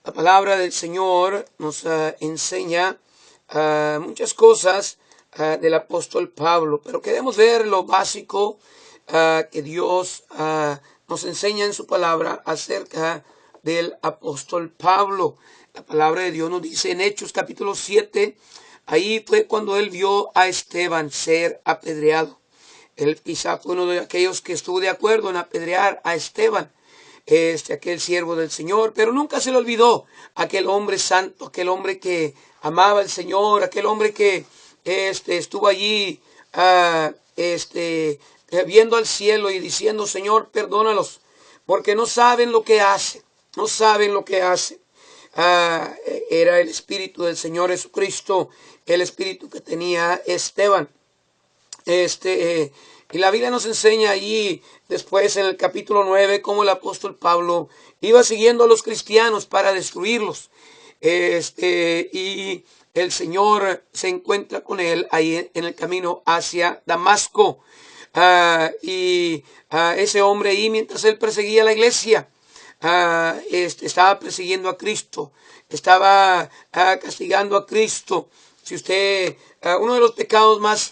La palabra del Señor nos enseña muchas cosas del apóstol Pablo, pero queremos ver lo básico que Dios nos enseña en su palabra acerca del apóstol Pablo. La palabra de Dios nos dice en Hechos capítulo 7, ahí fue cuando él vio a Esteban ser apedreado. Él quizá fue uno de aquellos que estuvo de acuerdo en apedrear a Esteban, aquel siervo del Señor, pero nunca se le olvidó aquel hombre santo, aquel hombre que amaba al Señor, aquel hombre que estuvo allí viendo al cielo y diciendo: Señor, perdónalos, porque no saben lo que hacen, no saben lo que hacen. Era el Espíritu del Señor Jesucristo, el Espíritu que tenía Esteban. Y la Biblia nos enseña allí, después en el capítulo 9, cómo el apóstol Pablo iba siguiendo a los cristianos para destruirlos. Y el Señor se encuentra con él ahí en el camino hacia Damasco. Ese hombre ahí, mientras él perseguía la iglesia, estaba persiguiendo a Cristo, estaba castigando a Cristo. Si usted, uno de los pecados más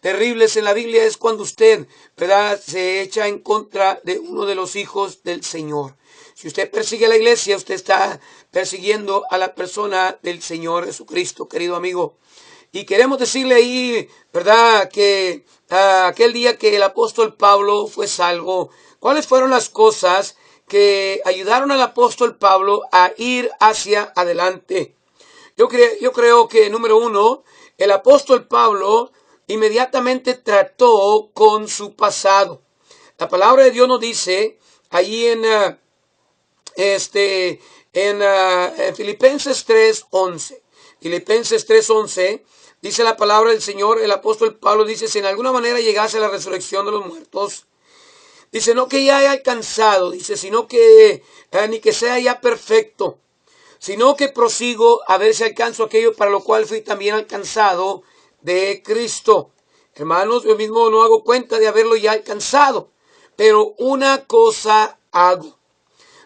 terribles en la Biblia es cuando usted, ¿verdad?, se echa en contra de uno de los hijos del Señor. Si usted persigue a la iglesia, usted está persiguiendo a la persona del Señor Jesucristo, querido amigo. Y queremos decirle ahí, ¿verdad?, que aquel día que el apóstol Pablo fue salvo, ¿cuáles fueron las cosas que ayudaron al apóstol Pablo a ir hacia adelante? Yo creo que, número uno, el apóstol Pablo inmediatamente trató con su pasado. La palabra de Dios nos dice allí en Filipenses 3:11. Filipenses 3:11 dice la palabra del Señor. El apóstol Pablo dice: si en alguna manera llegase a la resurrección de los muertos, dice, no que ya haya alcanzado, dice, sino que ni que sea ya perfecto, sino que prosigo a ver si alcanzo aquello para lo cual fui también alcanzado de Cristo. Hermanos, yo mismo no hago cuenta de haberlo ya alcanzado, pero una cosa hago.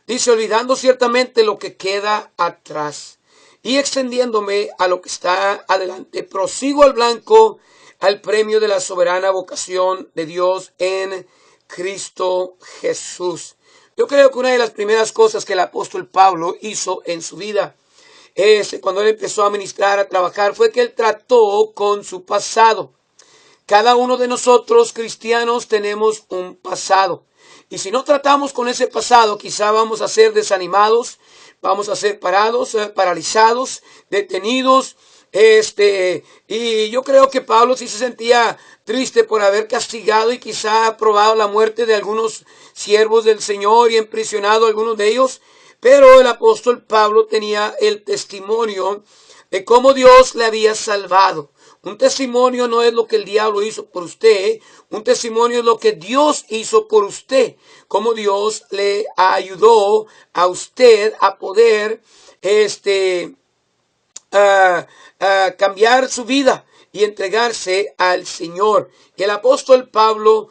Dice, olvidando ciertamente lo que queda atrás y extendiéndome a lo que está adelante, prosigo al blanco, al premio de la soberana vocación de Dios en Cristo Jesús. Yo creo que una de las primeras cosas que el apóstol Pablo hizo en su vida, cuando él empezó a ministrar, a trabajar, fue que él trató con su pasado. Cada uno de nosotros, cristianos, tenemos un pasado. Y si no tratamos con ese pasado, quizá vamos a ser desanimados, vamos a ser parados, paralizados, detenidos. Y yo creo que Pablo sí se sentía triste por haber castigado y quizá aprobado la muerte de algunos siervos del Señor y emprisionado a algunos de ellos. Pero el apóstol Pablo tenía el testimonio de cómo Dios le había salvado. Un testimonio no es lo que el diablo hizo por usted. Un testimonio es lo que Dios hizo por usted. Cómo Dios le ayudó a usted a poder cambiar su vida y entregarse al Señor. Y el apóstol Pablo,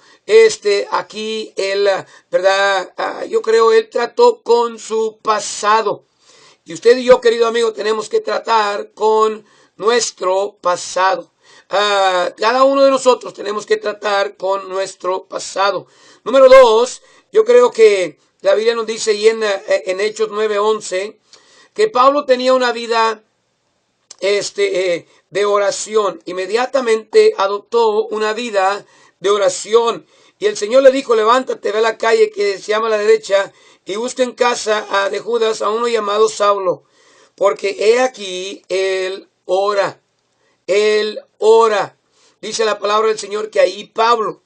aquí, él, ¿verdad? Yo creo, él trató con su pasado. Y usted y yo, querido amigo, tenemos que tratar con nuestro pasado. Cada uno de nosotros tenemos que tratar con nuestro pasado. Número dos, yo creo que la Biblia nos dice y en Hechos 9:11 que Pablo tenía una vida de oración. Inmediatamente adoptó una vida de oración. Y el Señor le dijo: levántate, ve a la calle que se llama a la derecha y busca en casa de Judas a uno llamado Saulo, porque he aquí él ora. Él ora. Dice la palabra del Señor que ahí Pablo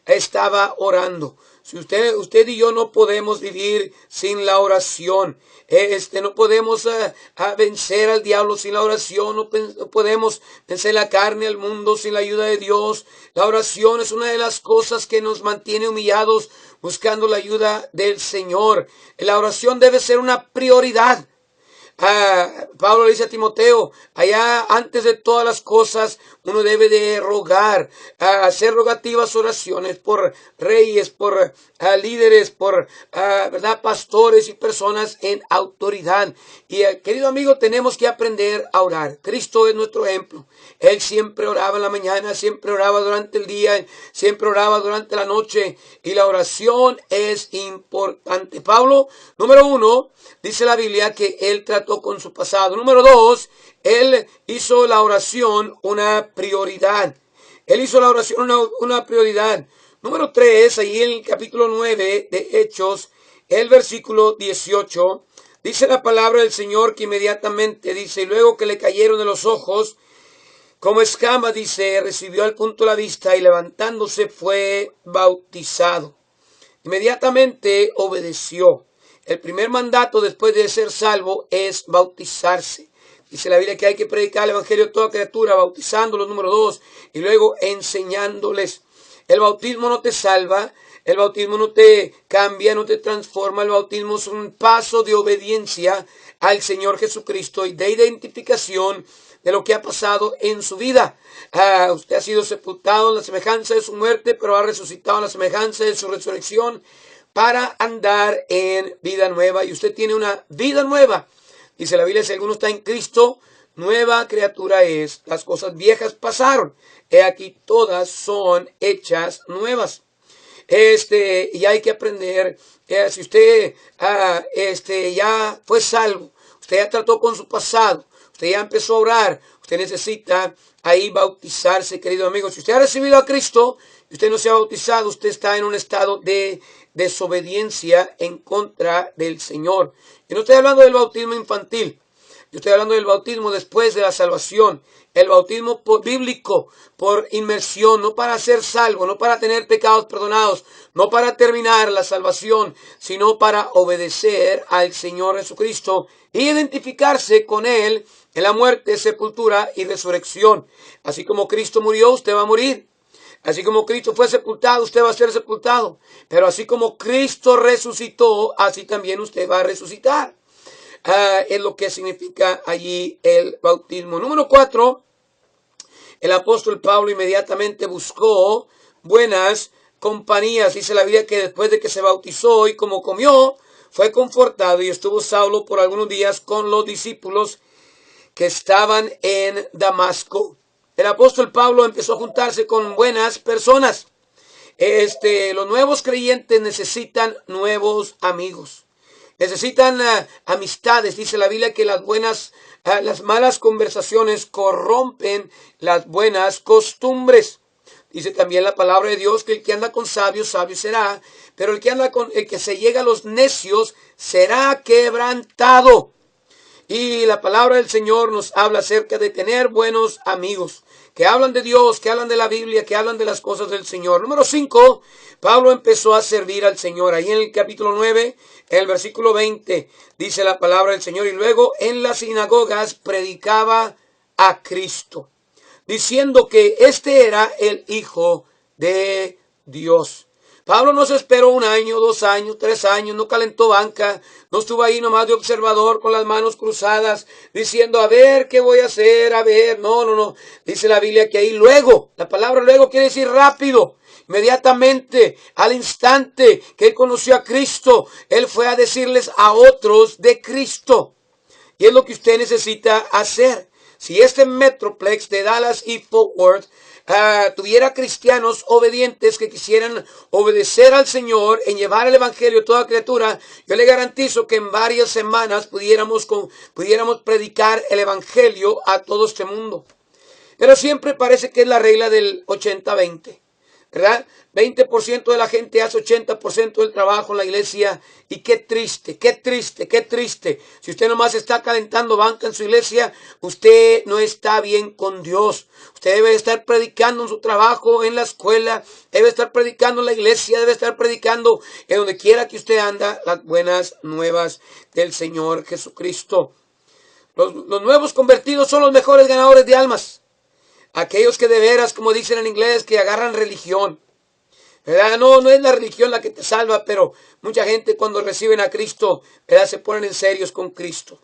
estaba orando. Si usted y yo no podemos vivir sin la oración. No podemos vencer al diablo sin la oración. No podemos vencer la carne, al mundo sin la ayuda de Dios. La oración es una de las cosas que nos mantiene humillados, buscando la ayuda del Señor. La oración debe ser una prioridad. Pablo le dice a Timoteo, allá antes de todas las cosas, uno debe de rogar, hacer rogativas oraciones por reyes, por líderes, por ¿verdad? Pastores y personas en autoridad. Y querido amigo, tenemos que aprender a orar. Cristo es nuestro ejemplo. Él siempre oraba en la mañana, siempre oraba durante el día, siempre oraba durante la noche. Y la oración es importante. Pablo, número 1, dice la Biblia que él trató con su pasado. Número 2, él hizo la oración una prioridad. Él hizo la oración una prioridad. Número 3, ahí en el capítulo 9 de Hechos, el versículo 18, dice la palabra del Señor que inmediatamente dice, luego que le cayeron de los ojos, como escamas, dice, recibió al punto la vista y levantándose fue bautizado. Inmediatamente obedeció. El primer mandato después de ser salvo es bautizarse. Dice la Biblia que hay que predicar el evangelio a toda criatura, bautizándolos, número 2, y luego enseñándoles. El bautismo no te salva, el bautismo no te cambia, no te transforma. El bautismo es un paso de obediencia al Señor Jesucristo y de identificación de lo que ha pasado en su vida. Usted ha sido sepultado en la semejanza de su muerte, pero ha resucitado en la semejanza de su resurrección para andar en vida nueva. Y usted tiene una vida nueva. Dice la Biblia, si alguno está en Cristo, nueva criatura es. Las cosas viejas pasaron. He aquí todas son hechas nuevas. Y hay que aprender, si usted ya fue salvo, usted ya trató con su pasado, usted ya empezó a orar, usted necesita ahí bautizarse, querido amigo. Si usted ha recibido a Cristo y usted no se ha bautizado, usted está en un estado de desobediencia en contra del Señor. Y no estoy hablando del bautismo infantil. Yo estoy hablando del bautismo después de la salvación. El bautismo bíblico por inmersión, no para ser salvo, no para tener pecados perdonados, no para terminar la salvación, sino para obedecer al Señor Jesucristo e identificarse con Él en la muerte, sepultura y resurrección. Así como Cristo murió, usted va a morir. Así como Cristo fue sepultado, usted va a ser sepultado. Pero así como Cristo resucitó, así también usted va a resucitar. Es lo que significa allí el bautismo. Número 4, el apóstol Pablo inmediatamente buscó buenas compañías. Dice la Biblia que después de que se bautizó y como comió, fue confortado y estuvo Saulo por algunos días con los discípulos que estaban en Damasco. El apóstol Pablo empezó a juntarse con buenas personas. Los nuevos creyentes necesitan nuevos amigos. Necesitan amistades. Dice la Biblia que las malas conversaciones corrompen las buenas costumbres. Dice también la palabra de Dios que el que anda con sabios, sabio será. Pero el que se llega a los necios será quebrantado. Y la palabra del Señor nos habla acerca de tener buenos amigos, que hablan de Dios, que hablan de la Biblia, que hablan de las cosas del Señor. Número 5, Pablo empezó a servir al Señor. Ahí en el capítulo 9, en el versículo 20, dice la palabra del Señor. Y luego en las sinagogas predicaba a Cristo, diciendo que este era el Hijo de Dios. Pablo no se esperó 1 año, 2 años, 3 años, no calentó banca, no estuvo ahí nomás de observador con las manos cruzadas, diciendo, a ver, ¿qué voy a hacer? A ver, no. Dice la Biblia que ahí luego, la palabra luego quiere decir rápido, inmediatamente, al instante que él conoció a Cristo, él fue a decirles a otros de Cristo. Y es lo que usted necesita hacer. Si este Metroplex de Dallas y Fort Worth tuviera cristianos obedientes que quisieran obedecer al Señor en llevar el evangelio a toda criatura, yo le garantizo que en varias semanas pudiéramos predicar el evangelio a todo este mundo. Pero siempre parece que es la regla del 80-20, ¿verdad? 20% de la gente hace 80% del trabajo en la iglesia. Y qué triste. Si usted nomás está calentando banca en su iglesia, usted no está bien con Dios. Usted debe estar predicando en su trabajo, en la escuela, debe estar predicando en la iglesia, debe estar predicando en donde quiera que usted anda las buenas nuevas del Señor Jesucristo. Los nuevos convertidos son los mejores ganadores de almas. Aquellos que de veras, como dicen en inglés, que agarran religión. ¿Verdad? No es la religión la que te salva, pero mucha gente cuando reciben a Cristo, ¿verdad?, se ponen en serios con Cristo.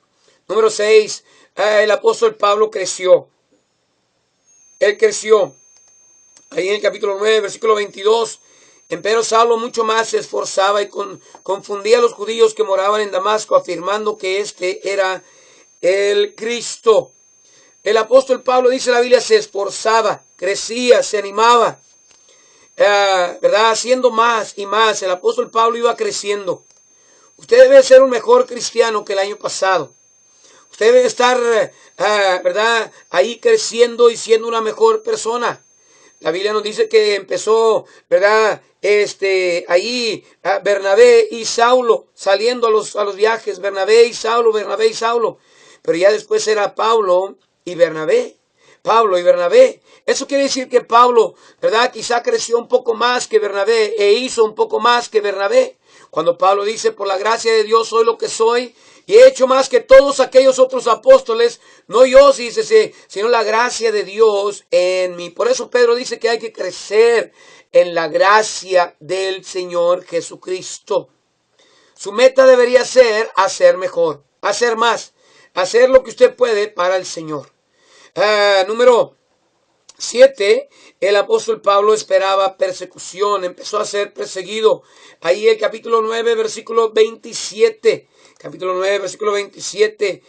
Número 6, el apóstol Pablo creció. Él creció. Ahí en el capítulo 9, versículo 22. Empero Saulo mucho más se esforzaba y confundía a los judíos que moraban en Damasco, afirmando que este era el Cristo. El apóstol Pablo, dice la Biblia, se esforzaba, crecía, se animaba, ¿verdad? Haciendo más y más. El apóstol Pablo iba creciendo. Usted debe ser un mejor cristiano que el año pasado. Usted debe estar, ¿verdad?, ahí creciendo y siendo una mejor persona. La Biblia nos dice que empezó, ¿verdad?, ahí Bernabé y Saulo saliendo a los viajes. Bernabé y Saulo. Pero ya después era Pablo y Bernabé. Pablo y Bernabé. Eso quiere decir que Pablo, ¿verdad?, quizá creció un poco más que Bernabé e hizo un poco más que Bernabé. Cuando Pablo dice, por la gracia de Dios soy lo que soy y he hecho más que todos aquellos otros apóstoles, no yo, dice, sino la gracia de Dios en mí. Por eso Pedro dice que hay que crecer en la gracia del Señor Jesucristo. Su meta debería ser hacer mejor, hacer más, hacer lo que usted puede para el Señor. Número 7, el apóstol Pablo esperaba persecución, empezó a ser perseguido. Ahí el capítulo 9, versículo 27. Capítulo 9, versículo 27.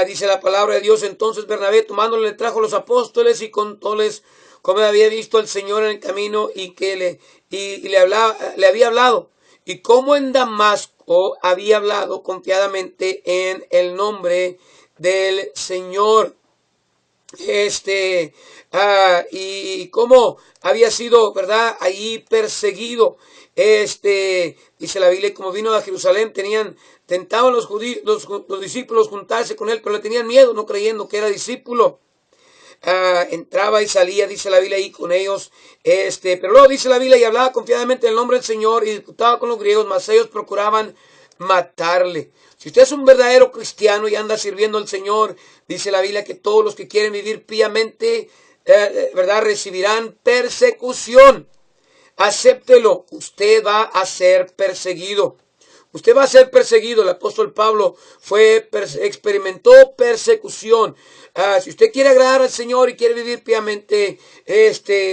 Dice la palabra de Dios: entonces Bernabé tomándole le trajo a los apóstoles y contóles cómo había visto al Señor en el camino y que le había hablado, y cómo en Damasco había hablado confiadamente en el nombre del Señor. Y cómo había sido, ¿verdad?, ahí perseguido. Dice la Biblia, como vino a Jerusalén, tentaban los discípulos juntarse con él, pero le tenían miedo, no creyendo que era discípulo. Entraba y salía, dice la Biblia, ahí con ellos. Pero luego dice la Biblia, y hablaba confiadamente en el nombre del Señor y disputaba con los griegos, mas ellos procuraban matarle. Si usted es un verdadero cristiano y anda sirviendo al Señor, dice la Biblia que todos los que quieren vivir piamente, ¿verdad?, recibirán persecución. Acéptelo, usted va a ser perseguido. Usted va a ser perseguido. El apóstol Pablo experimentó persecución. Si usted quiere agradar al Señor y quiere vivir piamente,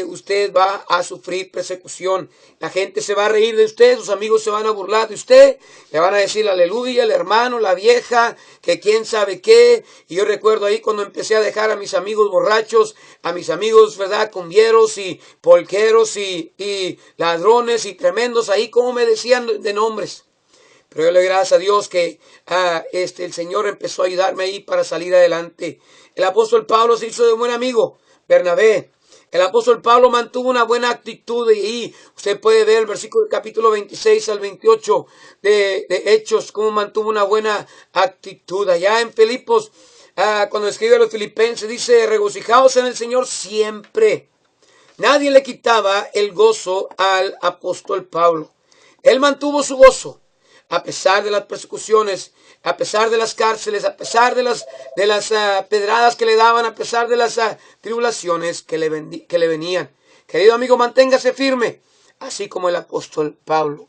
usted va a sufrir persecución. La gente se va a reír de usted, sus amigos se van a burlar de usted, le van a decir aleluya, el hermano, la vieja, que quién sabe qué. Y yo recuerdo ahí cuando empecé a dejar a mis amigos borrachos, a mis amigos, ¿verdad?, cumbieros y polqueros y ladrones y tremendos, ahí como me decían de nombres. Pero yo le doy gracias a Dios que el Señor empezó a ayudarme ahí para salir adelante. El apóstol Pablo se hizo de buen amigo, Bernabé. El apóstol Pablo mantuvo una buena actitud, y usted puede ver el versículo capítulo 26 al 28 de Hechos, cómo mantuvo una buena actitud. Allá en Filipos, cuando escribe a los filipenses, dice: regocijaos en el Señor siempre. Nadie le quitaba el gozo al apóstol Pablo. Él mantuvo su gozo a pesar de las persecuciones, a pesar de las cárceles, a pesar de las pedradas que le daban, a pesar de las tribulaciones que le venían. Querido amigo, manténgase firme, así como el apóstol Pablo.